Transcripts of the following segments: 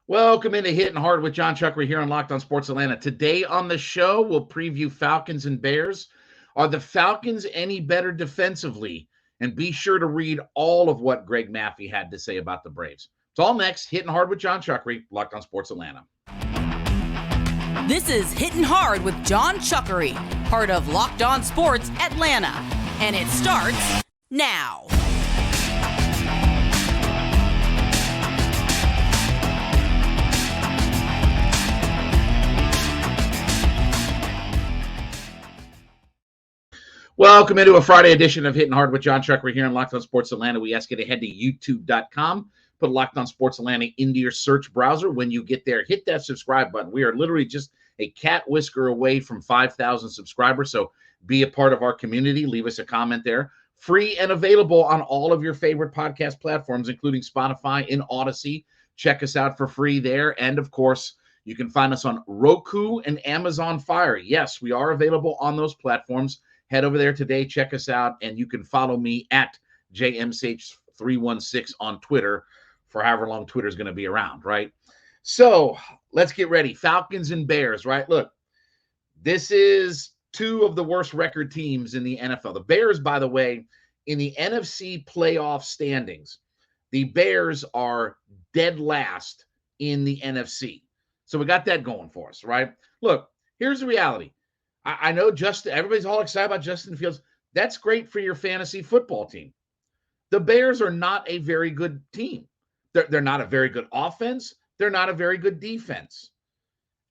Welcome into Hittin Hard with Jon Chuckery here on Locked On Sports Atlanta. Today on the show, we'll preview Falcons and Bears. Are the Falcons any better defensively? And be sure to read all of what Greg Maffey had to say about the Braves. It's all next. Hittin Hard with Jon Chuckery, Locked On Sports Atlanta. This is Hittin Hard with Jon Chuckery, part of Locked On Sports Atlanta. And it starts now. Welcome into a Friday edition of Hittin Hard with Jon Chuckery here on Locked On Sports Atlanta. We ask you to head to youtube.com, put Locked On Sports Atlanta into your search browser. When you get there, hit that subscribe button. We are literally just a cat whisker away from 5,000 subscribers, so be a part of our community. Leave us a comment there. Free and available on all of your favorite podcast platforms, including Spotify and Odyssey. Check us out for free there. And, of course, you can find us on Roku and Amazon Fire. Yes, we are available on those platforms. Head over there today, check us out, and you can follow me at JMSH316 on Twitter for however long Twitter is going to be around, right? So let's get ready. Falcons and Bears, right? Look, this is two of the worst record teams in the NFL. The Bears, by the way, in the NFC playoff standings, the Bears are dead last in the NFC. So we got that going for us, right? Look, here's the reality. I know everybody's all excited about Justin Fields. That's great for your fantasy football team. The Bears are not a very good team. They're not a very good offense. They're not a very good defense.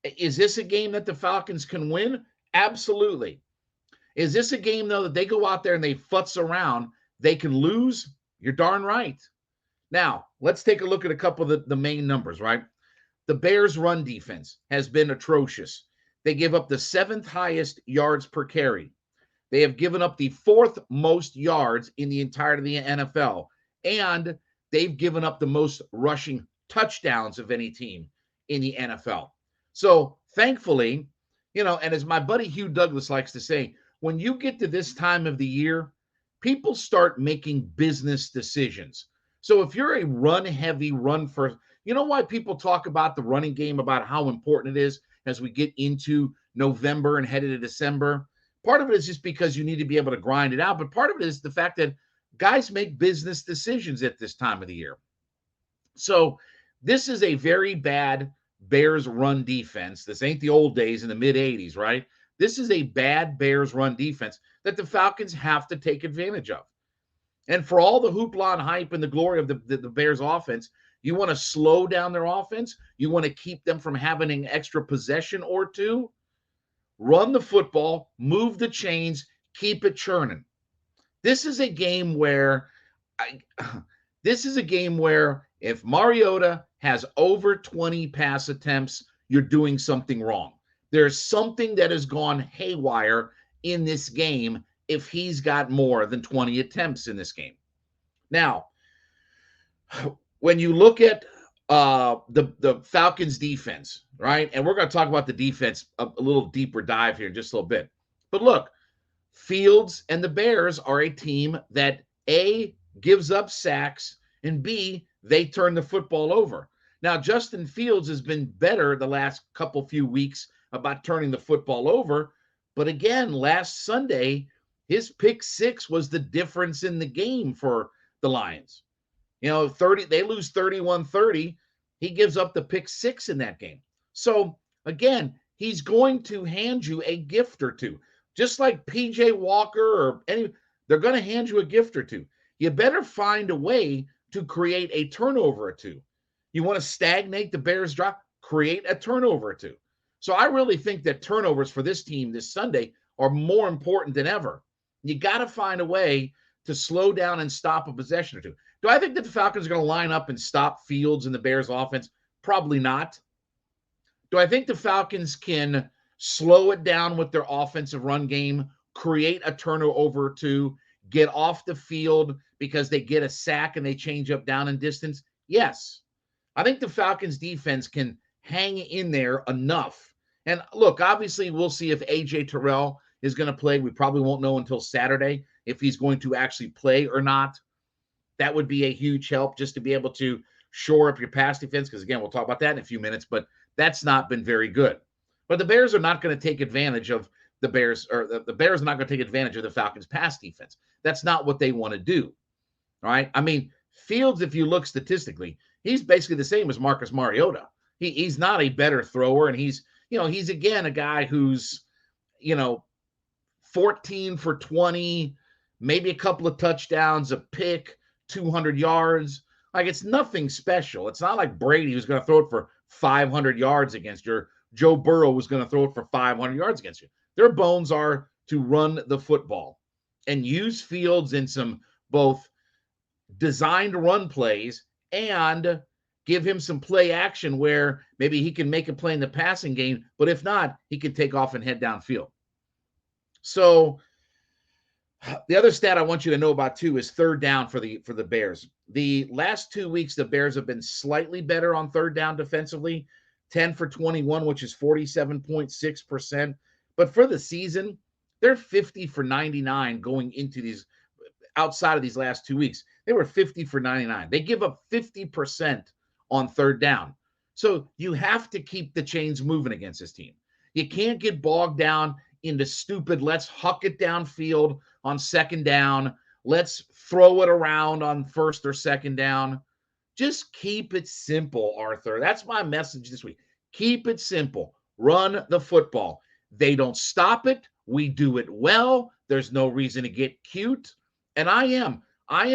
Is this a game that the Falcons can win? Absolutely. Is this a game, though, that they go out there and they futz around, they can lose? You're darn right. Now, let's take a look at a couple of the main numbers, right? The Bears' run defense has been atrocious. They give up the 7th highest yards per carry. They have given up the 4th most yards in the entirety of the NFL. And they've given up the most rushing touchdowns of any team in the NFL. So thankfully, and as my buddy Hugh Douglas likes to say, when you get to this time of the year, people start making business decisions. So if you're a run-heavy, run-first, you know why people talk about the running game, about how important it is as we get into November and head into December? Part of it is just because you need to be able to grind it out, but part of it is the fact that guys make business decisions at this time of the year. So this is a very bad Bears run defense. This ain't the old days in the mid-'80s, right? This is a bad Bears run defense that the Falcons have to take advantage of. And for all the hoopla and hype and the glory of the Bears offense, you want to slow down their offense? You want to keep them from having an extra possession or two? Run the football, move the chains, keep it churning. This is a game where if Mariota has over 20 pass attempts, you're doing something wrong. There's something that has gone haywire in this game if he's got more than 20 attempts in this game. Now, when you look at the Falcons defense, right? And we're going to talk about the defense a little deeper dive here in just a little bit. But look, Fields and the Bears are a team that A, gives up sacks, and B, they turn the football over. Now, Justin Fields has been better the last few weeks about turning the football over. But again, last Sunday, his pick 6 was the difference in the game for the Lions. They lose 31-30. He gives up the pick 6 in that game. So, again, he's going to hand you a gift or two. Just like P.J. Walker they're going to hand you a gift or two. You better find a way to create a turnover or two. You want to stagnate the Bears' drive? Create a turnover or two. So I really think that turnovers for this team this Sunday are more important than ever. You got to find a way to slow down and stop a possession or two. Do I think that the Falcons are going to line up and stop Fields and the Bears offense? Probably not. Do I think the Falcons can slow it down with their offensive run game, create a turnover to get off the field because they get a sack and they change up down in distance? Yes. I think the Falcons defense can hang in there enough. And look, obviously we'll see if A.J. Terrell is going to play. We probably won't know until Saturday if he's going to actually play or not. That would be a huge help just to be able to shore up your pass defense, because again, we'll talk about that in a few minutes, but that's not been very good. But the Bears are not going to take advantage of the Bears, or the Bears are not going to take advantage of the Falcons' pass defense. That's not what they want to do. All right. I mean, Fields, if you look statistically, he's basically the same as Marcus Mariota. He's not a better thrower, and he's again a guy who's 14 for 20, maybe a couple of touchdowns, a pick, 200 yards. Like, it's nothing special. It's not like Brady who's going to throw it for 500 yards against you, or Joe Burrow was going to throw it for 500 yards against you. Their bones are to run the football and use Fields in some both designed run plays and give him some play action where maybe he can make a play in the passing game, but if not, he can take off and head downfield. So the other stat I want you to know about too is third down for the Bears. The last 2 weeks, the Bears have been slightly better on third down defensively, 10 for 21, which is 47.6%. But for the season, they're 50 for 99 going into these, outside of these last 2 weeks. They were 50 for 99. They give up 50% on third down. So you have to keep the chains moving against this team. You can't get bogged down into stupid, let's huck it downfield on second down. Let's throw it around on first or second down. Just keep it simple, Arthur. That's my message this week. Keep it simple. Run the football. They don't stop it. We do it well. There's no reason to get cute. And I am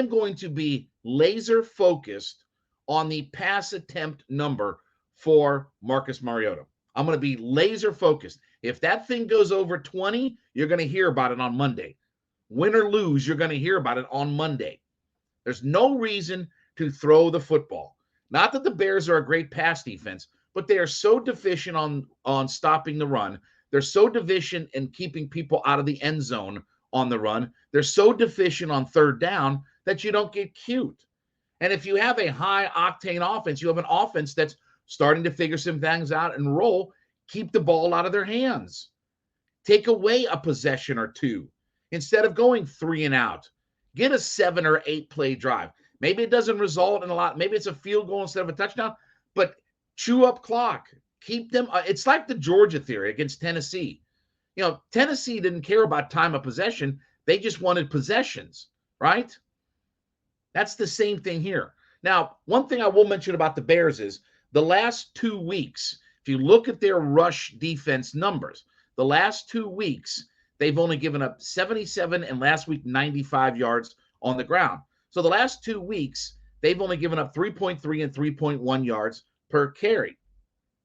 going to be laser focused on the pass attempt number for Marcus Mariota. I'm going to be laser focused. If that thing goes over 20, you're going to hear about it on Monday. Win or lose, you're going to hear about it on Monday. There's no reason to throw the football. Not that the Bears are a great pass defense, but they are so deficient on stopping the run. They're so deficient in keeping people out of the end zone on the run. They're so deficient on third down that you don't get cute. And if you have a high octane offense, you have an offense that's starting to figure some things out and roll, keep the ball out of their hands. Take away a possession or two. Instead of going 3 and out, get a 7 or 8 play drive. Maybe it doesn't result in a lot. Maybe it's a field goal instead of a touchdown, but chew up clock. Keep them. It's like the Georgia theory against Tennessee. Tennessee didn't care about time of possession. They just wanted possessions, right? That's the same thing here. Now, one thing I will mention about the Bears is the last 2 weeks, if you look at their rush defense numbers, the last 2 weeks, they've only given up 77 and last week 95 yards on the ground. So the last 2 weeks, they've only given up 3.3 and 3.1 yards per carry.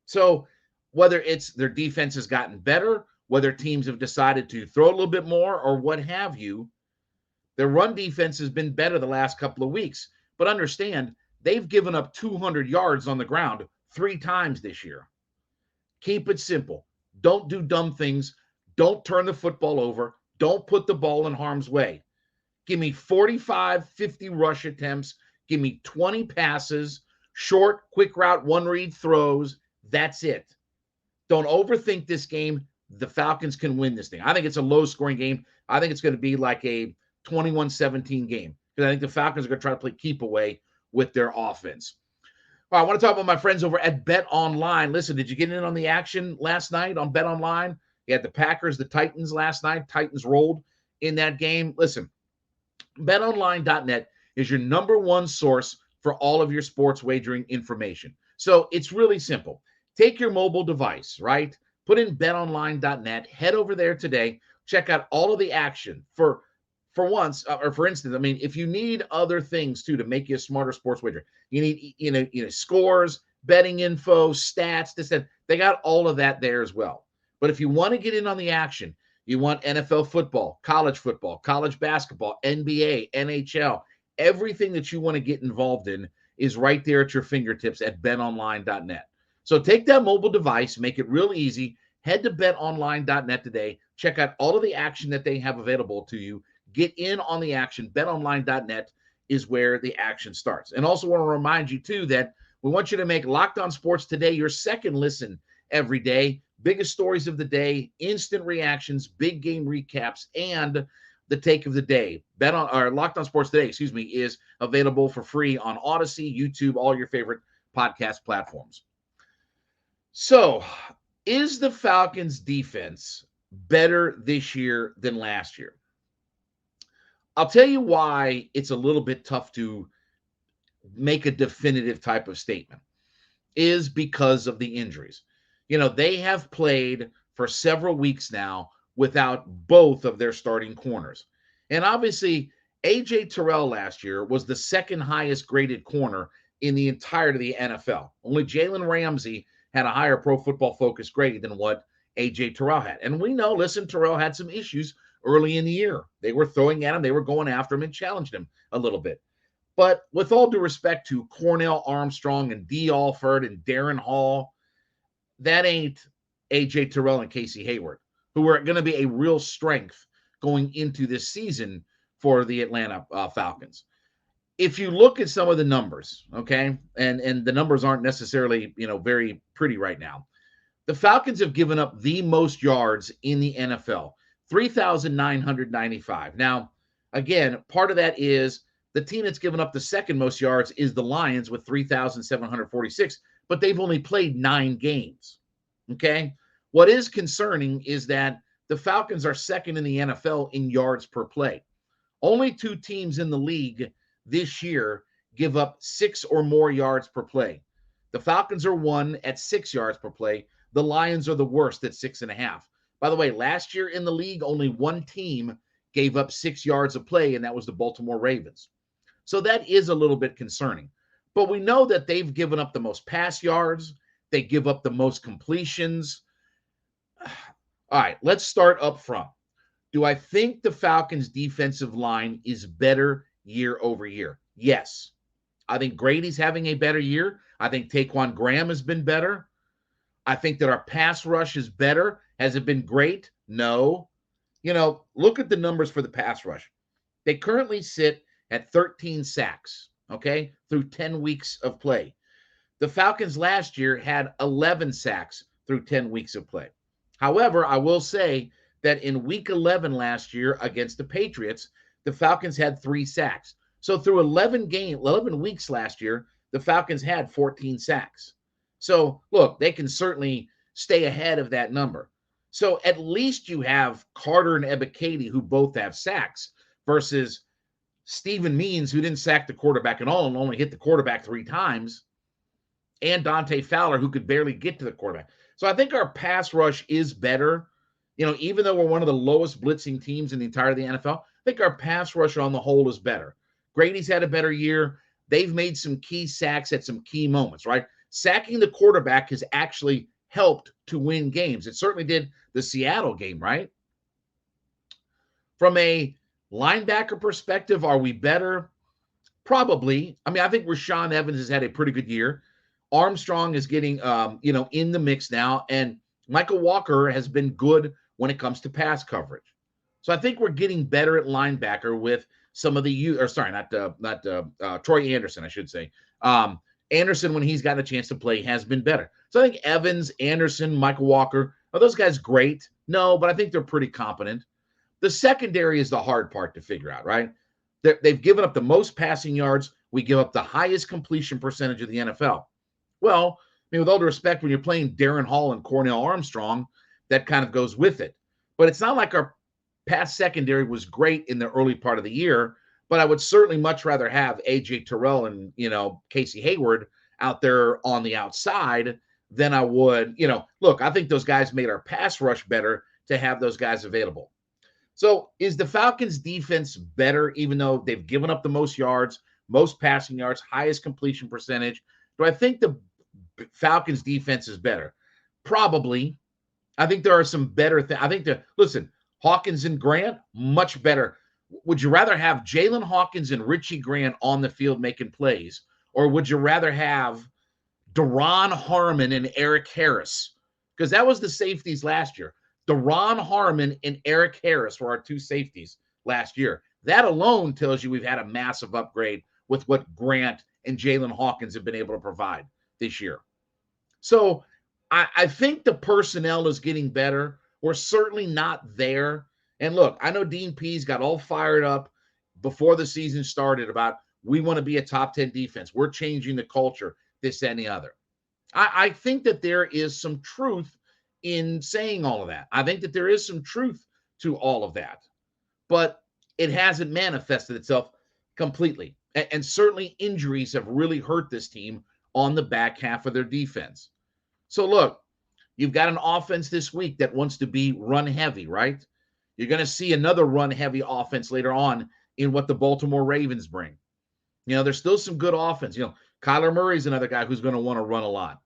So whether it's their defense has gotten better, whether teams have decided to throw a little bit more or what have you, their run defense has been better the last couple of weeks. But understand, they've given up 200 yards on the ground 3 times this year. Keep it simple. Don't do dumb things. Don't turn the football over. Don't put the ball in harm's way. Give me 45, 50 rush attempts. Give me 20 passes, short, quick route, one read throws. That's it. Don't overthink this game. The Falcons can win this thing. I think it's a low-scoring game. I think it's going to be like a 21-17 game because I think the Falcons are going to try to play keep away with their offense. All right, I want to talk about my friends over at Bet Online. Listen, did you get in on the action last night on Bet Online? You had the Packers, the Titans last night. Titans rolled in that game. Listen, betonline.net is your number one source for all of your sports wagering information. So it's really simple. Take your mobile device, right? Put in betonline.net. Head over there today. Check out all of the action. For instance, I mean, if you need other things too to make you a smarter sports wager, you need scores, betting info, stats, this, that. They got all of that there as well. But if you want to get in on the action, you want NFL football, college basketball, NBA, NHL, everything that you want to get involved in is right there at your fingertips at betonline.net. So take that mobile device, make it real easy, head to betonline.net today, check out all of the action that they have available to you, get in on the action. Betonline.net is where the action starts. And also want to remind you too that we want you to make Locked On Sports Today your second listen every day. Biggest stories of the day, instant reactions, big game recaps, and the take of the day. Bet on or Locked On Sports Today, is available for free on Odyssey, YouTube, all your favorite podcast platforms. So, is the Falcons defense better this year than last year? I'll tell you why it's a little bit tough to make a definitive type of statement is because of the injuries. They have played for several weeks now without both of their starting corners. And obviously, A.J. Terrell last year was the second highest graded corner in the entirety of the NFL. Only Jalen Ramsey had a higher Pro Football Focus grade than what A.J. Terrell had. And we know, Terrell had some issues early in the year. They were throwing at him, they were going after him and challenged him a little bit. But with all due respect to Cornell Armstrong and D. Alford and Darren Hall, that ain't A.J. Terrell and Casey Hayward, who are going to be a real strength going into this season for the Atlanta Falcons. If you look at some of the numbers, okay, and the numbers aren't necessarily, very pretty right now. The Falcons have given up the most yards in the NFL, 3,995. Now, again, part of that is the team that's given up the second most yards is the Lions with 3,746, but they've only played 9 games, okay? What is concerning is that the Falcons are second in the NFL in yards per play. Only 2 teams in the league this year give up 6 or more yards per play. The Falcons are 1 at 6 yards per play. The Lions are the worst at 6.5. By the way, last year in the league, only 1 team gave up 6 yards of play, and that was the Baltimore Ravens. So that is a little bit concerning. But we know that they've given up the most pass yards. They give up the most completions. All right, let's start up front. Do I think the Falcons' defensive line is better year over year? Yes. I think Grady's having a better year. I think Taquan Graham has been better. I think that our pass rush is better. Has it been great? No. Look at the numbers for the pass rush. They currently sit at 13 sacks, okay, through 10 weeks of play. The Falcons last year had 11 sacks through 10 weeks of play. However, I will say that in week 11 last year against the Patriots, the Falcons had 3 sacks. So through 11 weeks last year, the Falcons had 14 sacks. So look, they can certainly stay ahead of that number. So at least you have Carter and Ebiketie who both have sacks versus Steven Means, who didn't sack the quarterback at all and only hit the quarterback 3 times, and Dante Fowler, who could barely get to the quarterback. So I think our pass rush is better. Even though we're one of the lowest blitzing teams in the entirety of the NFL, I think our pass rush on the whole is better. Grady's had a better year. They've made some key sacks at some key moments, right? Sacking the quarterback has actually helped to win games. It certainly did the Seattle game, right? From a linebacker perspective, are we better? Probably. I mean, I think Rashaan Evans has had a pretty good year. Armstrong is getting, in the mix now, and Michael Walker has been good when it comes to pass coverage. So I think we're getting better at linebacker with some of Troy Anderson, I should say. Anderson, when he's gotten a chance to play, has been better. So I think Evans, Anderson, Michael Walker, are those guys great? No, but I think they're pretty competent. The secondary is the hard part to figure out, right? They've given up the most passing yards. We give up the highest completion percentage of the NFL. Well, with all due respect, when you're playing Darren Hall and Cornell Armstrong, that kind of goes with it. But it's not like our pass secondary was great in the early part of the year, but I would certainly much rather have A.J. Terrell and, Casey Hayward out there on the outside than I would, look, I think those guys made our pass rush better to have those guys available. So is the Falcons defense better, even though they've given up the most yards, most passing yards, highest completion percentage? Do I think the Falcons defense is better? Probably. I think there are some better things. I think Hawkins and Grant, much better. Would you rather have Jalen Hawkins and Richie Grant on the field making plays, or would you rather have Daron Harmon and Eric Harris? Because that was the safeties last year. Daron Harmon and Eric Harris were our 2 safeties last year. That alone tells you we've had a massive upgrade with what Grant and Jalen Hawkins have been able to provide this year. So I think the personnel is getting better. We're certainly not there And look, I know Dean Pease got all fired up before the season started about we want to be a top 10 defense. We're changing the culture, this, and the other. I think that there is some truth in saying all of that. I think that there is some truth to all of that, but it hasn't manifested itself completely. And certainly injuries have really hurt this team on the back half of their defense. So look, you've got an offense this week that wants to be run heavy, right? You're going to see another run heavy offense later on in what the Baltimore Ravens bring. There's still some good offense. Kyler Murray's another guy who's going to want to run a lot.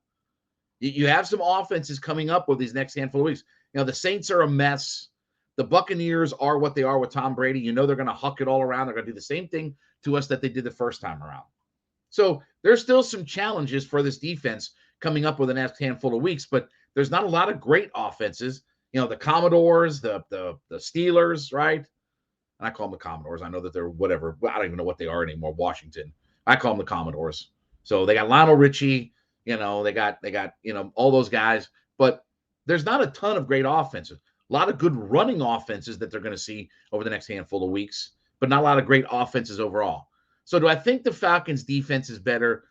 You have some offenses coming up with these next handful of weeks. The Saints are a mess. The Buccaneers are what they are with Tom Brady. They're going to huck it all around. They're going to do the same thing to us that they did the first time around. So there's still some challenges for this defense coming up with the next handful of weeks, but there's not a lot of great offenses. The Commodores, the Steelers, right? And I call them the Commodores. I know that they're whatever. I don't even know what they are anymore. Washington. I call them the Commodores. So they got Lionel Richie. They got all those guys. But there's not a ton of great offenses. A lot of good running offenses that they're going to see over the next handful of weeks, but not a lot of great offenses overall. So do I think the Falcons' defense is better?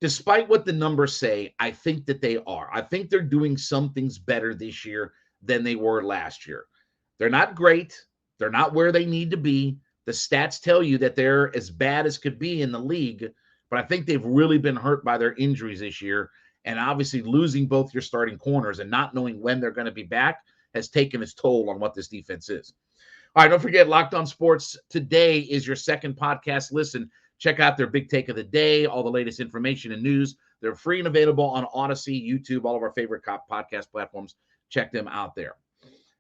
Despite what the numbers say, I think that they are. I think they're doing some things better this year than they were last year. They're not great. They're not where they need to be. The stats tell you that they're as bad as could be in the league, but I think they've really been hurt by their injuries this year. And obviously losing both your starting corners and not knowing when they're going to be back has taken its toll on what this defense is. All right, don't forget, Locked On Sports today is your second podcast listen. Check out their big take of the day, all the latest information and news. They're free and available on Odyssey, YouTube, all of our favorite podcast platforms. Check them out there.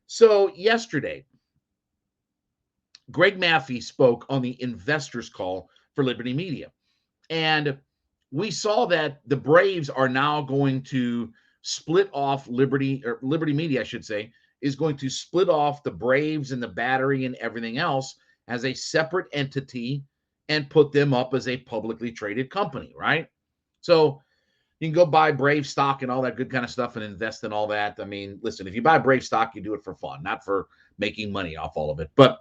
So yesterday, Greg Maffey spoke on the investors call for Liberty Media. And we saw that the Braves are now going to split off Liberty Media, I should say, is going to split off the Braves and the Battery and everything else as a separate entity and put them up as a publicly traded company, right? So you can go buy Brave stock and all that good kind of stuff and invest in all that. I mean, listen, if you buy Brave stock, you do it for fun, not for making money off all of it. But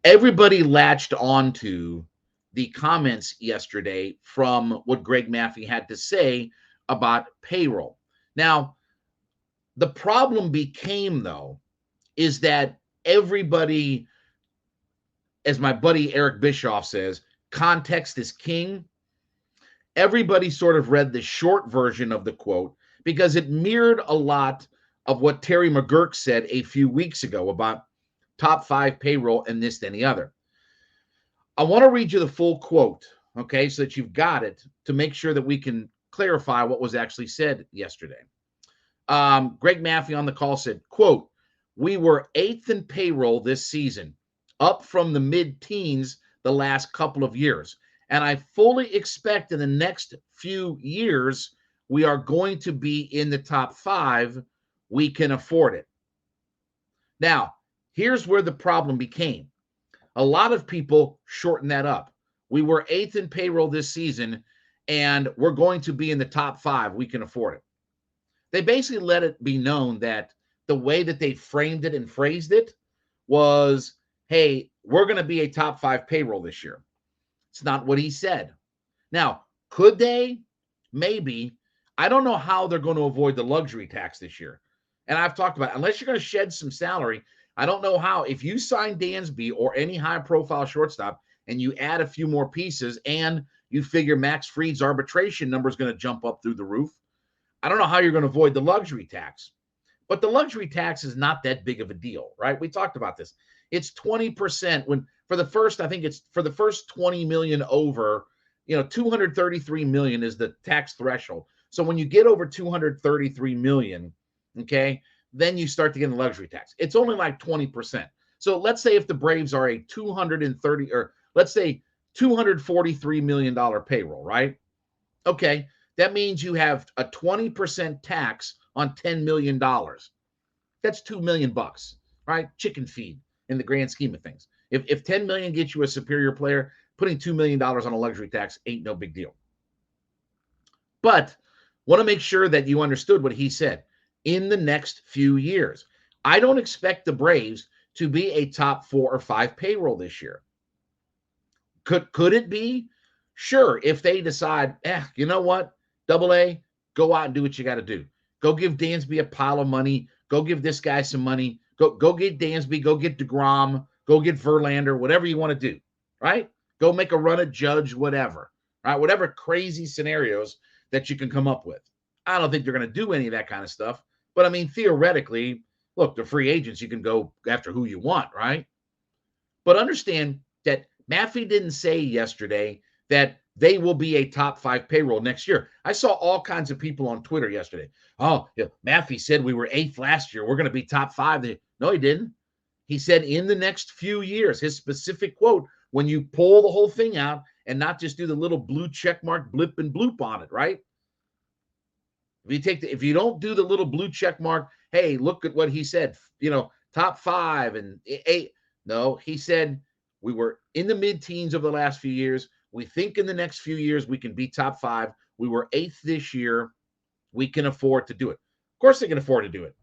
everybody latched onto the comments yesterday from what Greg Maffey had to say about payroll. Now, the problem became, though, is that everybody, as my buddy Eric Bischoff says, context is king. Everybody sort of read the short version of the quote because it mirrored a lot of what Terry McGurk said a few weeks ago about top 5 payroll and this, then the other. I want to read you the full quote, okay, so that you've got it to make sure that we can clarify what was actually said yesterday. Greg Maffey on the call said, quote, "We were 8th in payroll this season, up from the mid-teens the last couple of years. And I fully expect in the next few years, we are going to be in the top 5. We can afford it." Now, here's where the problem became. A lot of people shorten that up. We were 8th in payroll this season, and we're going to be in the top 5. We can afford it. They basically let it be known that the way that they framed it and phrased it was, hey, we're going to be a top 5 payroll this year. It's not what he said. Now, could they? Maybe. I don't know how they're going to avoid the luxury tax this year. And I've talked about it. Unless you're going to shed some salary, I don't know how. If you sign Dansby or any high-profile shortstop and you add a few more pieces and you figure Max Fried's arbitration number is going to jump up through the roof, I don't know how you're going to avoid the luxury tax. But the luxury tax is not that big of a deal, right? We talked about this. It's 20% when for the first, I think it's for the first 20 million over, 233 million is the tax threshold. So when you get over 233 million, okay, then you start to get the luxury tax. It's only like 20%. So let's say if the Braves are a $243 million payroll, right? Okay, that means you have a 20% tax on $10 million. That's $2 million, right? Chicken feed in the grand scheme of things. If 10 million gets you a superior player, putting $2 million on a luxury tax ain't no big deal. But want to make sure that you understood what he said. In the next few years, I don't expect the Braves to be a top 4 or 5 payroll this year. Could it be? Sure, if they decide, you know what, AA, go out and do what you got to do. Go give Dansby a pile of money. Go give this guy some money. Go get Dansby. Go get DeGrom. Go get Verlander. Whatever you want to do, right? Go make a run at Judge, whatever, right? Whatever crazy scenarios that you can come up with. I don't think they're going to do any of that kind of stuff. But, I mean, theoretically, look, the free agents, you can go after who you want, right? But understand that Maffey didn't say yesterday that they will be a top 5 payroll next year. I saw all kinds of people on Twitter yesterday. Oh, yeah, Maffey said we were 8th last year. We're going to be top 5. No, he didn't. He said in the next few years, his specific quote, when you pull the whole thing out and not just do the little blue check mark blip and bloop on it, right? If you don't do the little blue check mark, hey, look at what he said, top 5 and 8. No, he said we were in the mid-teens over the last few years. We think in the next few years we can be top 5. We were 8th this year. We can afford to do it. Of course they can afford to do it.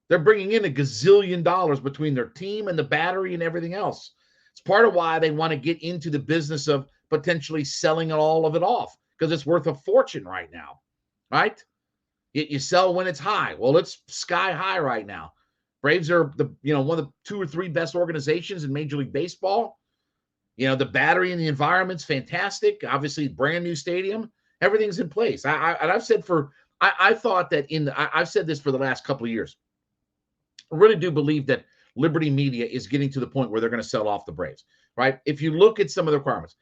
They're bringing in $1 gazillion between their team and the battery and everything else. It's part of why they want to get into the business of potentially selling all of it off, because it's worth a fortune right now, right? You sell when it's high. Well, it's sky high right now. Braves are one of the 2 or 3 best organizations in Major League Baseball. The battery and the environment's fantastic. Obviously, brand new stadium. Everything's in place. I've said I've said this for the last couple of years. I really do believe that Liberty Media is getting to the point where they're going to sell off the Braves, right? If you look at some of the requirements,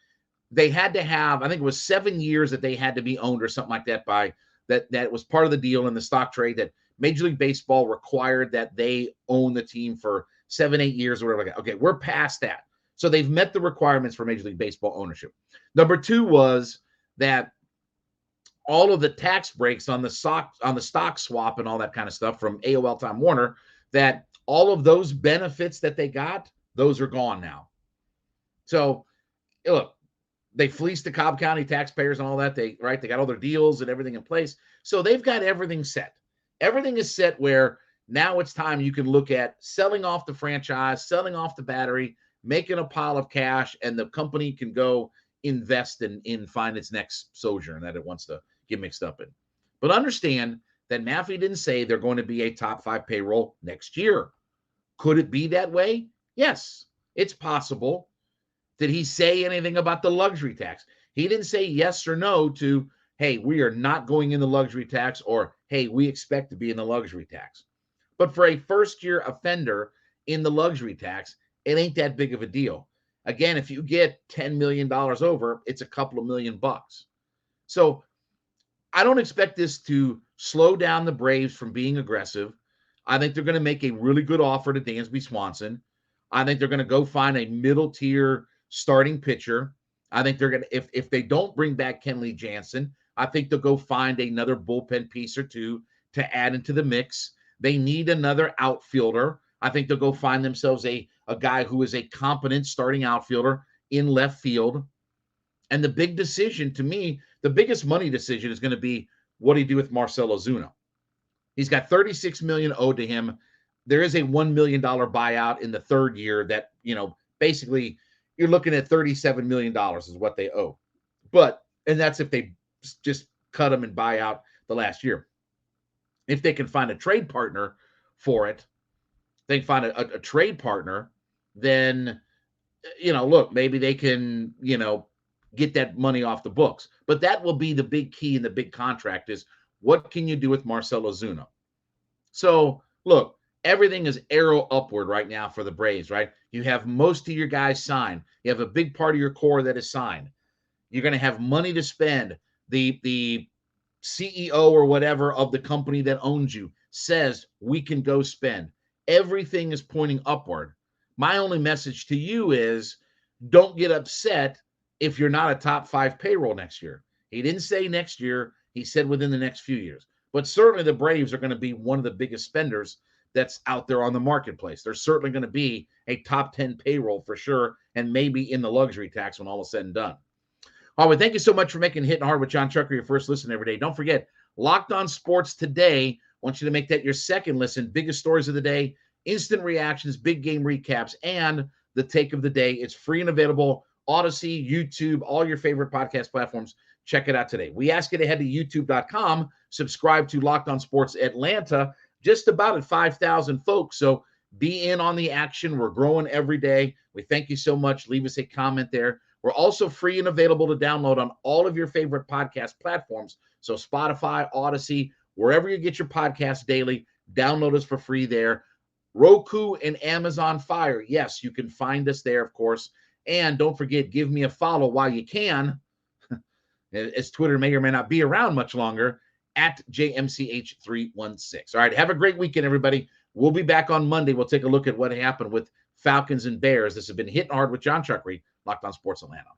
they had to have, I think it was 7 years that they had to be owned or something like that by that was part of the deal in the stock trade, that Major League Baseball required that they own the team for 7-8 years or whatever. Like that. Okay, we're past that. So they've met the requirements for Major League Baseball ownership. Number 2 was that all of the tax breaks on the stock swap and all that kind of stuff from AOL Time Warner, that all of those benefits that they got, those are gone now. So look, they fleeced the Cobb County taxpayers and all that. They got all their deals and everything in place. So they've got everything set. Everything is set where now it's time you can look at selling off the franchise, selling off the battery, making a pile of cash, and the company can go invest in find its next sojourn that it wants to get mixed up in. But understand that Maffey didn't say they're going to be a top 5 payroll next year. Could it be that way? Yes, it's possible. Did he say anything about the luxury tax? He didn't say yes or no to, hey, we are not going in the luxury tax, or, hey, we expect to be in the luxury tax. But for a first-year offender in the luxury tax, it ain't that big of a deal. Again, if you get $10 million over, it's a couple of $1 million. So I don't expect this to slow down the Braves from being aggressive. I think they're going to make a really good offer to Dansby Swanson. I think they're going to go find a middle-tier starting pitcher. I think they're going to, if they don't bring back Kenley Jansen, I think they'll go find another bullpen piece or 2 to add into the mix. They need another outfielder. I think they'll go find themselves a guy who is a competent starting outfielder in left field. And the big decision, to me, the biggest money decision is going to be, what do you do with Marcell Ozuna? He's got $36 million owed to him. There is a $1 million buyout in the 3rd year that, basically you're looking at $37 million is what they owe. And that's if they just cut him and buy out the last year. If they can find a trade partner for it, they can find a trade partner, then, look, maybe they can, get that money off the books. But that will be the big key in the big contract is, what can you do with Marcell Ozuna? So, look, everything is arrow upward right now for the Braves, right? You have most of your guys signed. You have a big part of your core that is signed. You're going to have money to spend. The CEO or whatever of the company that owns you says we can go spend. Everything is pointing upward. My only message to you is, don't get upset if you're not a top 5 payroll next year. He didn't say next year. He said within the next few years. But certainly the Braves are going to be one of the biggest spenders that's out there on the marketplace. They're certainly going to be a top 10 payroll for sure, and maybe in the luxury tax when all is said and done. All right, thank you so much for making Hittin' Hard with Jon Chuckery your first listen every day. Don't forget, Locked On Sports Today wants you to make that your second listen. Biggest stories of the day instant reactions, big game recaps, and the take of the day. It's free and available. Odyssey, YouTube, all your favorite podcast platforms. Check it out today. We ask you to head to youtube.com, subscribe to Locked On Sports Atlanta, just about at 5,000 folks. So be in on the action. We're growing every day. We thank you so much. Leave us a comment there. We're also free and available to download on all of your favorite podcast platforms. So Spotify, Odyssey, wherever you get your podcasts daily, download us for free there. Roku and Amazon Fire. Yes, you can find us there, of course. And don't forget, give me a follow while you can, as Twitter may or may not be around much longer, at JMCH316. All right, have a great weekend, everybody. We'll be back on Monday. We'll take a look at what happened with Falcons and Bears. This has been Hittin' Hard with Jon Chuckery, Locked On Sports Atlanta.